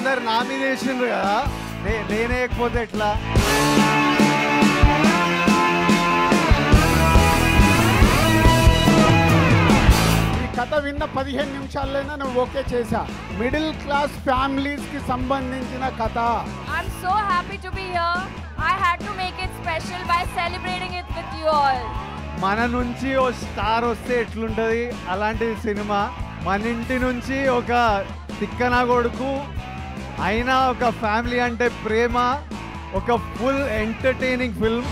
అందరు నామినేషన్ కదా, నేనేయకపోతే ఎట్లా? కథ విన్న 15 నిమిషాల్లోనే నువ్వు ఓకే చేశా. మిడిల్ క్లాస్ ఫ్యామిలీస్ కి సంబంధించిన కథ. I'm so happy to be here. I had to make it special by celebrating it with you all. మన నుంచి ఓ స్టార్ వస్తే ఎట్లుంటది అలాంటి సినిమా. మన ఇంటి నుంచి ఒక తిక్కన కొడుకు అయినా ఒక ఫ్యామిలీ అంటే ప్రేమ, ఒక ఫుల్ ఎంటర్టైనింగ్ ఫిల్మ్.